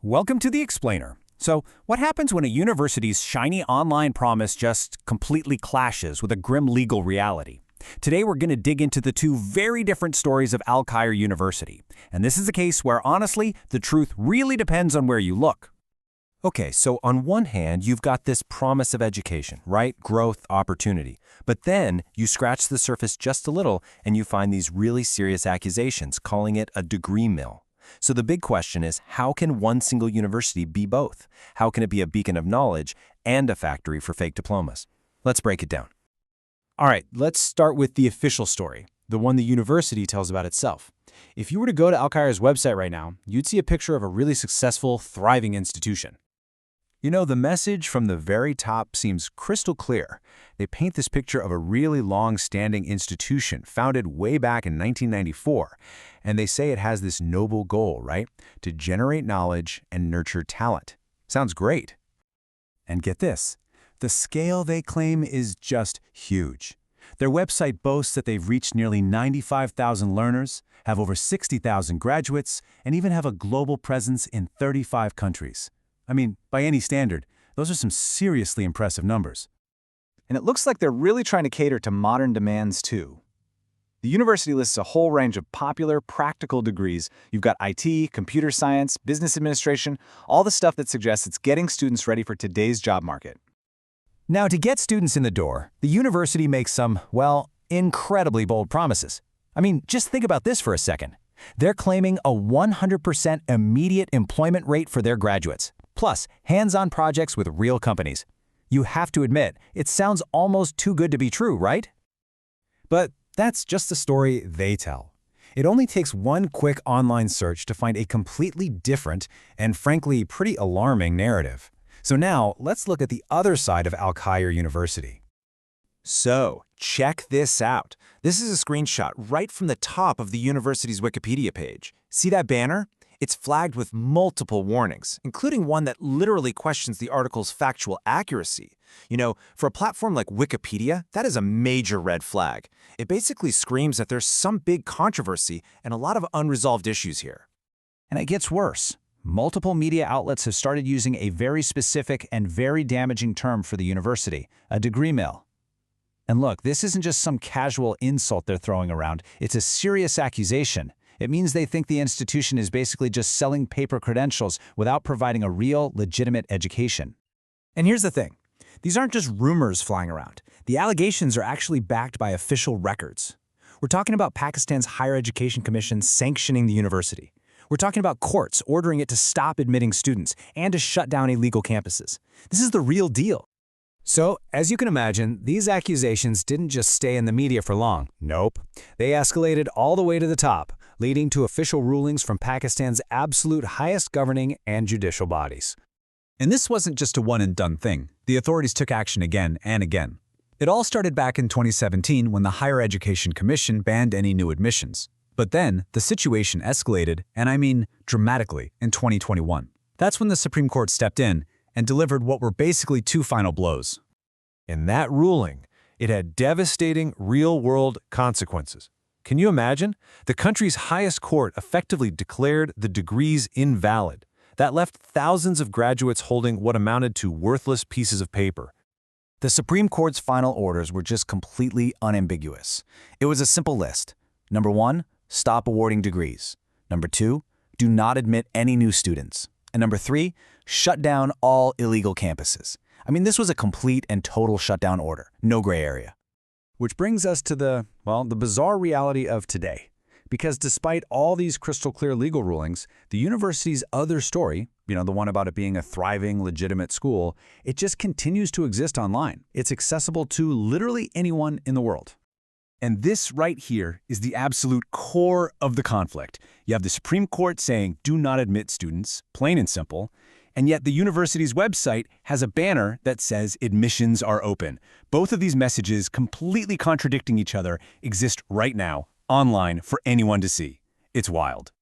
Welcome to The Explainer. So, what happens when a university's shiny online promise just completely clashes with a grim legal reality? Today we're going to dig into the two very different stories of Al-Khair University. And this is a case where, honestly, the truth really depends on where you look. Okay, so on one hand, you've got this promise of education, right? Growth, opportunity. But then you scratch the surface just a little and you find these really serious accusations, calling it a degree mill. So the big question is, how can one single university be both? How can it be a beacon of knowledge and a factory for fake diplomas? Let's break it down. All right, let's start with the official story, the one the university tells about itself. If you were to go to Al-Khair's website right now, you'd see a picture of a really successful, thriving institution. You know, the message from the very top seems crystal clear. They paint this picture of a really long-standing institution founded way back in 1994, and they say it has this noble goal, right? To generate knowledge and nurture talent. Sounds great. And get this, the scale they claim is just huge. Their website boasts that they've reached nearly 95,000 learners, have over 60,000 graduates, and even have a global presence in 35 countries. I mean, by any standard, those are some seriously impressive numbers. And it looks like they're really trying to cater to modern demands, too. The university lists a whole range of popular, practical degrees. You've got IT, computer science, business administration, all the stuff that suggests it's getting students ready for today's job market. Now, to get students in the door, the university makes some, well, incredibly bold promises. I mean, just think about this for a second. They're claiming a 100% immediate employment rate for their graduates, plus hands-on projects with real companies. You have to admit, it sounds almost too good to be true, right? But that's just the story they tell. It only takes one quick online search to find a completely different and frankly pretty alarming narrative. So now, let's look at the other side of Al-Khair University. So, check this out. This is a screenshot right from the top of the university's Wikipedia page. See that banner? It's flagged with multiple warnings, including one that literally questions the article's factual accuracy. You know, for a platform like Wikipedia, that is a major red flag. It basically screams that there's some big controversy and a lot of unresolved issues here. And it gets worse. Multiple media outlets have started using a very specific and very damaging term for the university, a degree mill. And look, this isn't just some casual insult they're throwing around. It's a serious accusation. It means they think the institution is basically just selling paper credentials without providing a real, legitimate education. And here's the thing. These aren't just rumors flying around. The allegations are actually backed by official records. We're talking about Pakistan's Higher Education Commission sanctioning the university. We're talking about courts ordering it to stop admitting students and to shut down illegal campuses. This is the real deal. So, as you can imagine, these accusations didn't just stay in the media for long. Nope. They escalated all the way to the top, leading to official rulings from Pakistan's absolute highest governing and judicial bodies. And this wasn't just a one-and-done thing. The authorities took action again and again. It all started back in 2017 when the Higher Education Commission banned any new admissions. But then, the situation escalated, and I mean dramatically, in 2021. That's when the Supreme Court stepped in and delivered what were basically two final blows. In that ruling, it had devastating real-world consequences. Can you imagine? The country's highest court effectively declared the degrees invalid. That left thousands of graduates holding what amounted to worthless pieces of paper. The Supreme Court's final orders were just completely unambiguous. It was a simple list. Number 1, stop awarding degrees. Number 2, do not admit any new students. And number 3, shut down all illegal campuses. I mean, this was a complete and total shutdown order, no gray area. Which brings us to the bizarre reality of today. Because despite all these crystal clear legal rulings, the university's other story, the one about it being a thriving, legitimate school, it just continues to exist online. It's accessible to literally anyone in the world. And this right here is the absolute core of the conflict. You have the Supreme Court saying, do not admit students, plain and simple, and yet the university's website has a banner that says admissions are open. Both of these messages, completely contradicting each other, exist right now, online for anyone to see. It's wild.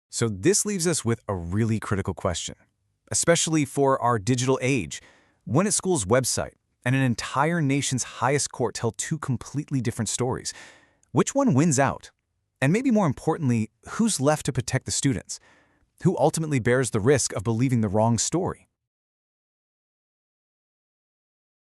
So this leaves us with a really critical question, especially for our digital age. When a school's website and an entire nation's highest court tell two completely different stories, which one wins out? And maybe more importantly, who's left to protect the students? Who ultimately bears the risk of believing the wrong story?